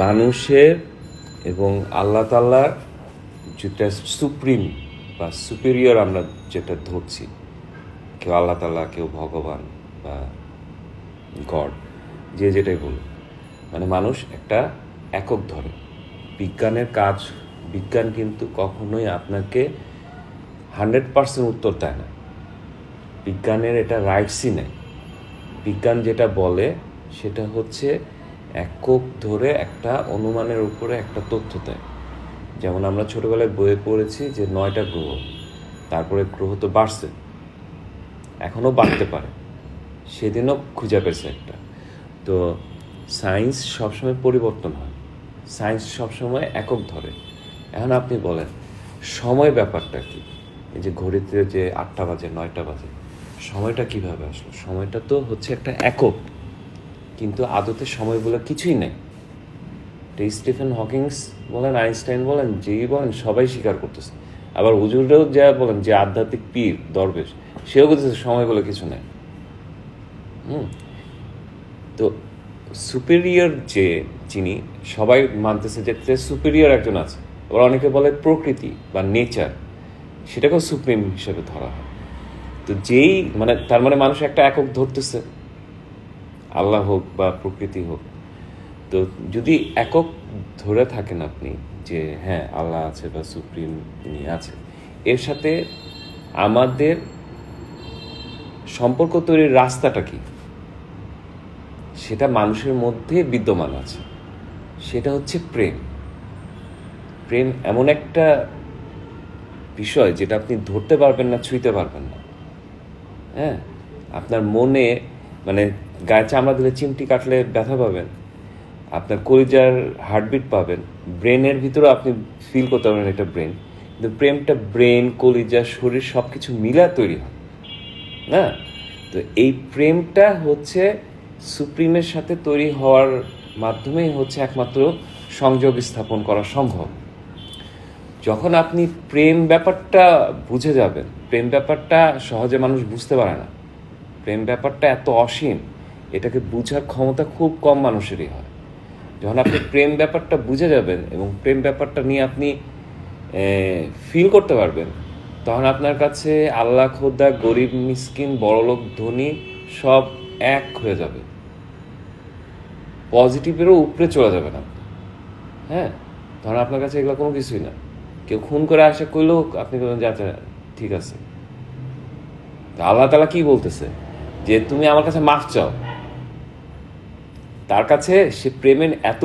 মানুষের এবং আল্লাহ তাআলার যেটা সুপ্রিম বা সুপিরিয়র আমরা যেটা ধরছি, কেউ আল্লাহ তাআলা, কেউ ভগবান বা গড, যে যেটাই বলুন, মানে মানুষ একটা একক ধরে। বিজ্ঞানের কাজ, বিজ্ঞান কিন্তু কখনোই আপনাকে 100% উত্তর দেয় না। বিজ্ঞানের এটা রাইটসই নেই। বিজ্ঞান যেটা বলে সেটা হচ্ছে একক ধরে একটা অনুমানের উপরে একটা তথ্য দেয়। যেমন আমরা ছোটোবেলায় বইয়ে পড়েছি যে 9টা গ্রহ, তারপরে গ্রহ তো বাড়ছে, এখনও বাড়তে পারে, সেদিনও খুঁজে পেয়েছে একটা। তো সায়েন্স সবসময় পরিবর্তন হয়, সায়েন্স সবসময় একক ধরে। এখন আপনি বলেন সময় ব্যাপারটা কি? এই যে ঘড়িতে যে 8টা বাজে 9টা বাজে, সময়টা কিভাবে আসলো? সময়টা তো হচ্ছে একটা একক, কিন্তু আদতে সময় বলে কিছুই নেই। স্টিফেন হকিংস বলেন, আইনস্টাইন বলেন, যেই বলেন, সবাই স্বীকার করতেছে। আবার হুজুররাও যা বলেন, যে আধ্যাত্মিক পীর দরবেশ, সেও বলতেছে সময় বলে কিছু নেই। তো সুপিরিয়র যে যিনি, সবাই মানতেছে যে সুপিরিয়র একজন আছে। আবার অনেকে বলে প্রকৃতি বা নেচার, সেটাকেও সুপ্রিম হিসেবে ধরা হয়। তো যেই মানে তার মানে মানুষ একটা একক ধরতেছে, আল্লাহ হোক বা প্রকৃতি হোক। তো যদি একক ধরে থাকেন আপনি যে হ্যাঁ আল্লাহ আছে বা সুপ্রিম তিনি আছে, এর সাথে আমাদের সম্পর্ক তৈরির রাস্তাটা কি, সেটা মানুষের মধ্যে বিদ্যমান আছে। সেটা হচ্ছে প্রেম। প্রেম এমন একটা বিষয় যেটা আপনি ধরতে পারবেন না, ছুঁইতে পারবেন না। হ্যাঁ, আপনার মনে মানে গায়ে চামড়া দিলে চিমটি কাটলে ব্যথা পাবেন, আপনার কলিজার হার্টবিট পাবেন, ব্রেনের ভিতরে আপনি ফিল করতে পারবেন এটা ব্রেন। কিন্তু প্রেমটা ব্রেন, কলিজা, শরীর সব কিছু মিলা তৈরি হয় না। তো এই প্রেমটা হচ্ছে সুপ্রিমের সাথে তৈরি হওয়ার মাধ্যমেই হচ্ছে একমাত্র সংযোগ স্থাপন করা সম্ভব। যখন আপনি প্রেম ব্যাপারটা বুঝে যাবেন, প্রেম ব্যাপারটা সহজে মানুষ বুঝতে পারে না। প্রেম ব্যাপারটা এত অসীম, এটাকে বুঝার ক্ষমতা খুব কম মানুষেরই হয়। যখন আপনি প্রেম ব্যাপারটা বুঝে যাবেন এবং প্রেম ব্যাপারটা নিয়ে আপনি ফিল করতে পারবেন, তখন আপনার কাছে আল্লাহ, খোদা, গরিব, মিসকিন, বড়লোক, ধনী সব এক হয়ে যাবে। পজিটিভেরও উপরে চলে যাবেন আপনি। হ্যাঁ, তখন আপনার কাছে এগুলো কোনো কিছুই না। কেউ খুন করে আসে কইলেও আপনি বলবেন যে আচ্ছা ঠিক আছে। আল্লাহ তাআলা কি বলতেছে যে তুমি আমার কাছে মাফ চাও। তার কাছে সে প্রেমের এত